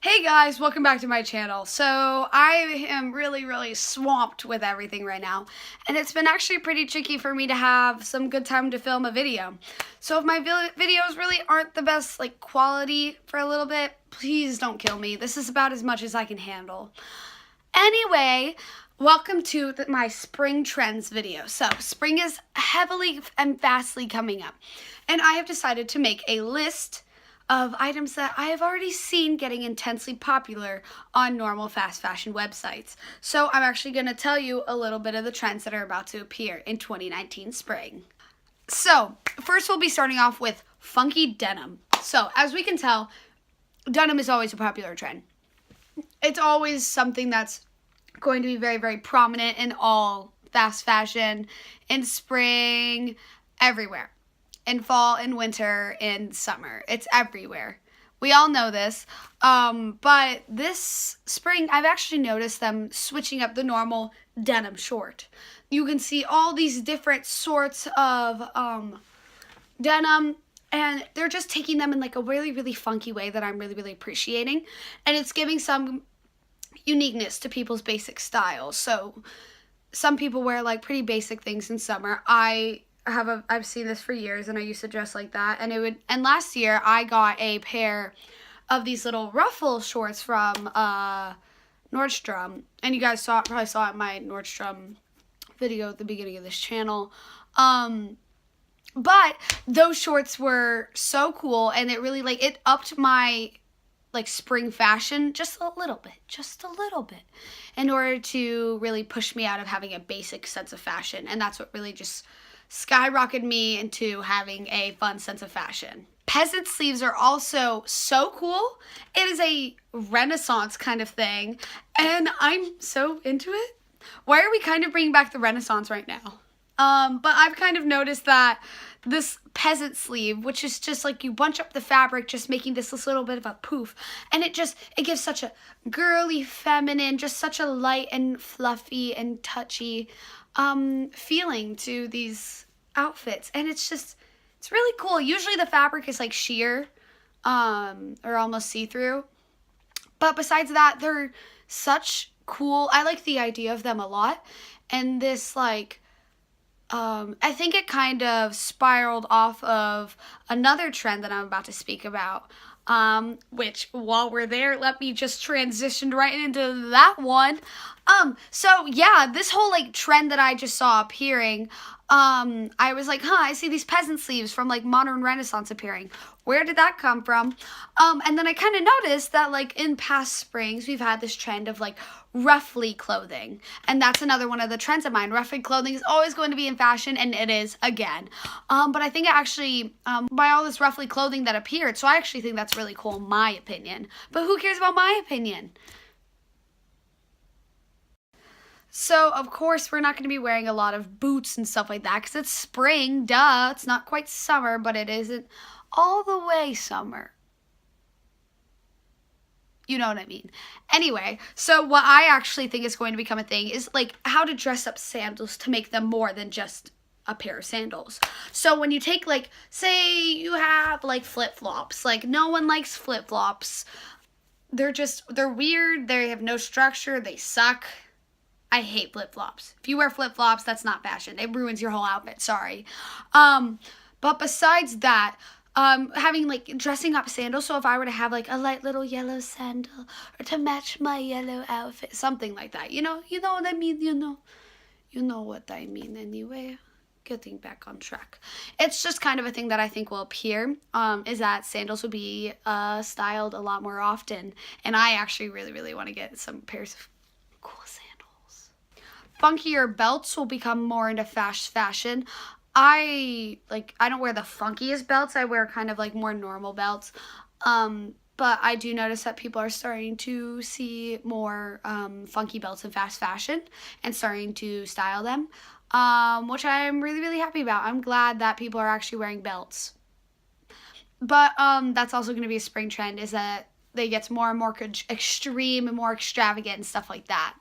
Hey guys, welcome back to my channel. So I am really swamped with everything right now, and it's been actually pretty tricky for me to have some good time to film a video. So if my videos really aren't the best quality for a little bit, please don't kill me. This is about as much as I can handle. Anyway, welcome to my spring trends video. So spring is heavily and fastly coming up, and I have decided to make a list of items that I have already seen getting intensely popular on normal fast fashion websites. So I'm actually going to tell you a little bit of the trends that are about to appear in 2019 spring. So first we'll be starting off with funky denim. So as we can tell, denim is always a popular trend. It's always something that's going to be very prominent in all fast fashion, in spring, everywhere. In fall, in winter, in summer. It's everywhere. We all know this. But this spring, I've actually noticed them switching up the normal denim short. You can see all these different sorts of denim, and they're just taking them in a really funky way that I'm really appreciating. And it's giving some uniqueness to people's basic styles. So some people wear pretty basic things in summer. I've seen this for years, and I used to dress like that, and last year I got a pair of these little ruffle shorts from Nordstrom, and you guys probably saw it in my Nordstrom video at the beginning of this channel. But those shorts were so cool, and it really it upped my spring fashion just a little bit, in order to really push me out of having a basic sense of fashion, and that's what really just skyrocketed me into having a fun sense of fashion. Peasant sleeves are also so cool. It is a Renaissance kind of thing, and I'm so into it. Why are we kind of bringing back the Renaissance right now? But I've kind of noticed that this peasant sleeve, which is just you bunch up the fabric, just making this little bit of a poof, and it gives such a girly, feminine, just such a light and fluffy and touchy feeling to these outfits, and it's really cool. Usually the fabric is sheer or almost see-through, but besides that, they're such cool. I like the idea of them a lot, and this I think it kind of spiraled off of another trend that I'm about to speak about, which while we're there, let me just transition right into that one. So yeah, this whole trend that I just saw appearing, I was I see these peasant sleeves from modern Renaissance appearing. Where did that come from? And then I kind of noticed that in past springs, we've had this trend of ruffly clothing. And that's another one of the trends of mine. Ruffly clothing is always going to be in fashion, and it is again. But I think it actually, by all this ruffly clothing that appeared, so I actually think that's really cool in my opinion. But who cares about my opinion? So, of course, we're not going to be wearing a lot of boots and stuff like that because it's spring, duh. It's not quite summer, but it isn't all the way summer. You know what I mean. Anyway, so what I actually think is going to become a thing is how to dress up sandals to make them more than just a pair of sandals. So when you take say you have flip-flops, no one likes flip-flops. They're weird, they have no structure, they suck. I hate flip-flops. If you wear flip-flops, that's not fashion. It ruins your whole outfit, sorry. But besides that, having dressing up sandals, so if I were to have a light little yellow sandal or to match my yellow outfit, something like that. You know what I mean, you know what I mean anyway. Getting back on track. It's just kind of a thing that I think will appear, is that sandals will be styled a lot more often, and I actually really want to get some pairs of cool sandals. Funkier belts will become more into fast fashion. I don't wear the funkiest belts. I wear kind of more normal belts. But I do notice that people are starting to see more funky belts in fast fashion and starting to style them, which I'm really happy about. I'm glad that people are actually wearing belts. But that's also going to be a spring trend, is that they get more and more extreme and more extravagant and stuff like that.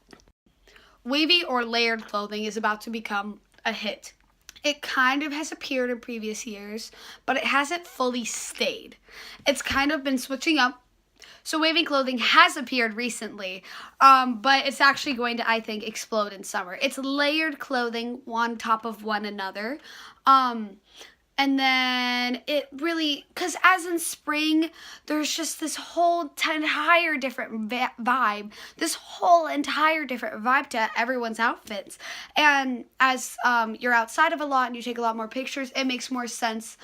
Wavy or layered clothing is about to become a hit. It kind of has appeared in previous years, but it hasn't fully stayed. It's kind of been switching up So wavy clothing has appeared recently, but it's actually going to, I think, explode in summer. It's layered clothing on top of one another. And then it really, because as in spring, there's just this whole entire different vibe, this whole entire different vibe to everyone's outfits. And as you're outside of a lot and you take a lot more pictures, it makes more sense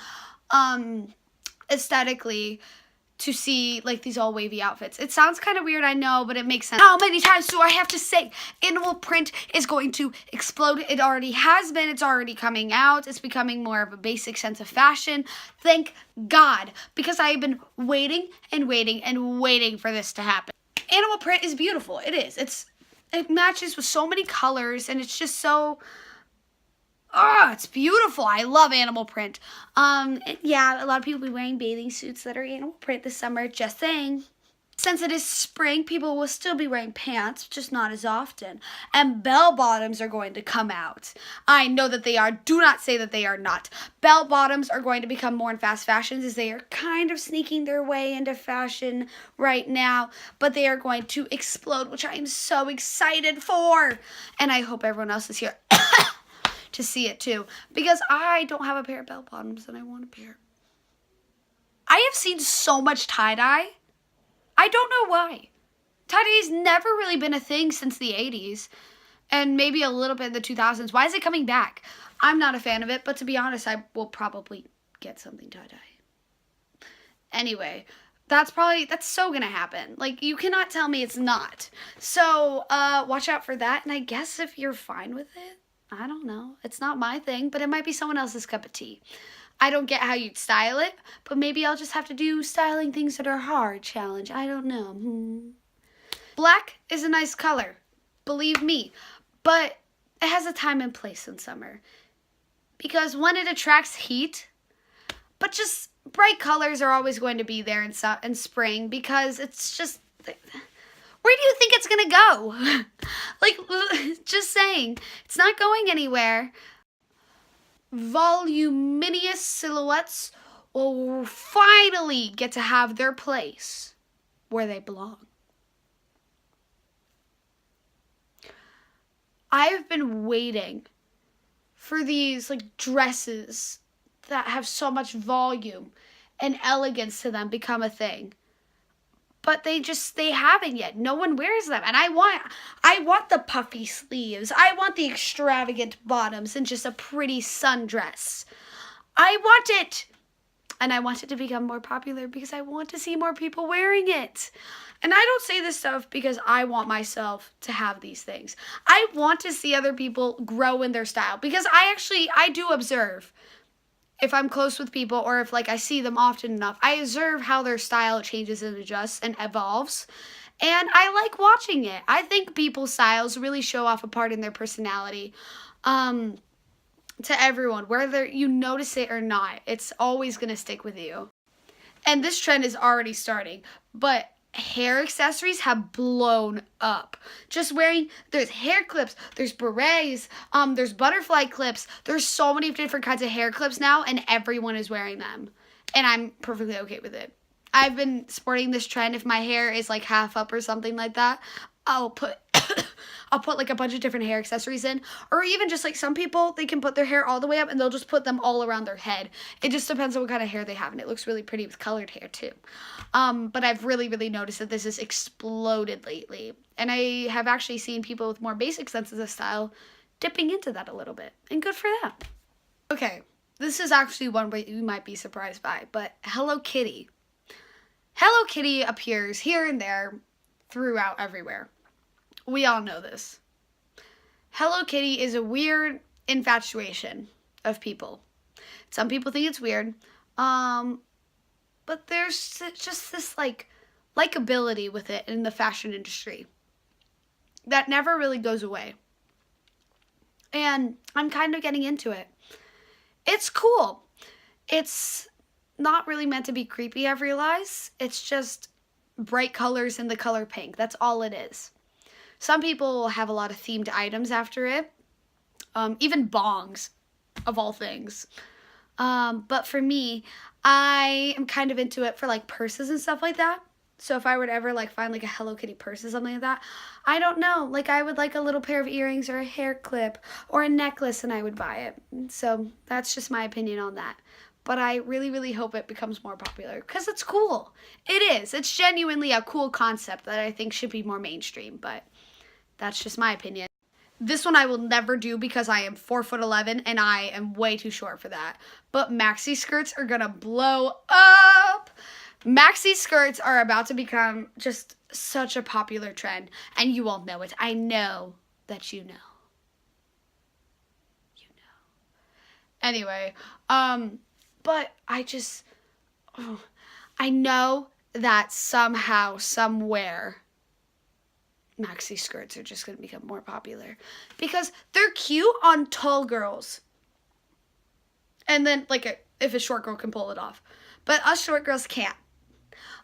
aesthetically to see like these all wavy outfits. It sounds kind of weird, I know, but it makes sense. How many times do I have to say animal print is going to explode? It already has been. It's already coming out. It's becoming more of a basic sense of fashion. Thank God, because I have been waiting and waiting and waiting for this to happen. Animal print is beautiful. It is. It matches with so many colors, and it's just so... Oh, it's beautiful. I love animal print. Yeah, a lot of people be wearing bathing suits that are animal print this summer, just saying. Since it is spring, people will still be wearing pants, just not as often. And bell bottoms are going to come out. I know that they are. Do not say that they are not. Bell bottoms are going to become more in fast fashions as they are kind of sneaking their way into fashion right now. But they are going to explode, which I am so excited for. And I hope everyone else is here to see it too, because I don't have a pair of bell bottoms and I want a pair. I have seen so much tie-dye. I don't know why. Tie-dye's never really been a thing since the 80s and maybe a little bit in the 2000s. Why is it coming back? I'm not a fan of it, but to be honest, I will probably get something tie-dye. Anyway, that's so gonna happen. Like, you cannot tell me it's not. So, watch out for that, and I guess if you're fine with it, I don't know. It's not my thing, but it might be someone else's cup of tea. I don't get how you'd style it, but maybe I'll just have to do styling things that are hard challenge. I don't know. Black is a nice color, believe me, but it has a time and place in summer. Because one, it attracts heat, but just bright colors are always going to be there in spring because it's just... Where do you think it's going to go? Like, just saying. It's not going anywhere. Voluminous silhouettes will finally get to have their place where they belong. I've been waiting for these, like, dresses that have so much volume and elegance to them become a thing. But they haven't yet. No one wears them. And I want the puffy sleeves. I want the extravagant bottoms and just a pretty sundress. I want it. And I want it to become more popular because I want to see more people wearing it. And I don't say this stuff because I want myself to have these things. I want to see other people grow in their style because I do observe. If I'm close with people or if like I see them often enough, I observe how their style changes and adjusts and evolves. And I like watching it. I think people's styles really show off a part in their personality to everyone. Whether you notice it or not, it's always going to stick with you. And this trend is already starting. But hair accessories have blown up. Just wearing, there's hair clips, there's berets, there's butterfly clips. There's so many different kinds of hair clips now, and everyone is wearing them. And I'm perfectly okay with it. I've been sporting this trend. If my hair is like half up or something like that, I'll put like a bunch of different hair accessories in. Or even just like some people, they can put their hair all the way up and they'll just put them all around their head. It just depends on what kind of hair they have, and it looks really pretty with colored hair too. But I've really noticed that this has exploded lately. And I have actually seen people with more basic senses of style dipping into that a little bit. And good for them. Okay, this is actually one way you might be surprised by, but Hello Kitty. Hello Kitty appears here and there throughout everywhere. We all know this. Hello Kitty is a weird infatuation of people. Some people think it's weird, but there's just this likability with it in the fashion industry that never really goes away. And I'm kind of getting into it. It's cool. It's not really meant to be creepy, I realize. It's just bright colors in the color pink. That's all it is. Some people have a lot of themed items after it. Even bongs, of all things. But for me, I am kind of into it for like purses and stuff like that. So if I were to ever like find like a Hello Kitty purse or something like that, I don't know. Like I would like a little pair of earrings or a hair clip or a necklace and I would buy it. So that's just my opinion on that. But I really, really hope it becomes more popular because it's cool. It is. It's genuinely a cool concept that I think should be more mainstream, but that's just my opinion. This one I will never do because I am 4'11" and I am way too short for that. But maxi skirts are gonna blow up. Maxi skirts are about to become just such a popular trend, and you all know it. I know that you know. You know. Anyway, but I know that somehow, somewhere, maxi skirts are just going to become more popular because they're cute on tall girls. And then, like, if a short girl can pull it off. But us short girls can't.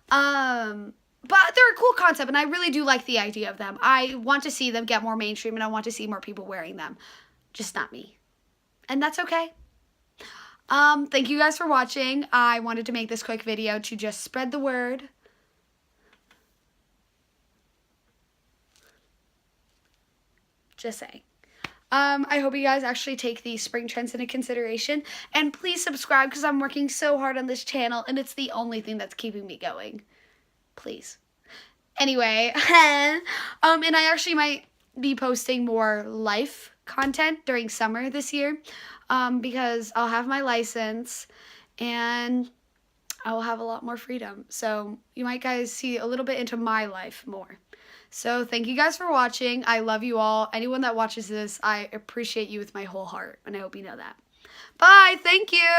But they're a cool concept, and I really do like the idea of them. I want to see them get more mainstream, and I want to see more people wearing them. Just not me. And that's okay. Thank you guys for watching. I wanted to make this quick video to just spread the word. Just saying. I hope you guys actually take these spring trends into consideration. And please subscribe because I'm working so hard on this channel and it's the only thing that's keeping me going. Please. Anyway, and I actually might be posting more life content during summer this year because I'll have my license and I will have a lot more freedom. So you might guys see a little bit into my life more. So thank you guys for watching. I love you all. Anyone that watches this, I appreciate you with my whole heart, and I hope you know that. Bye. Thank you.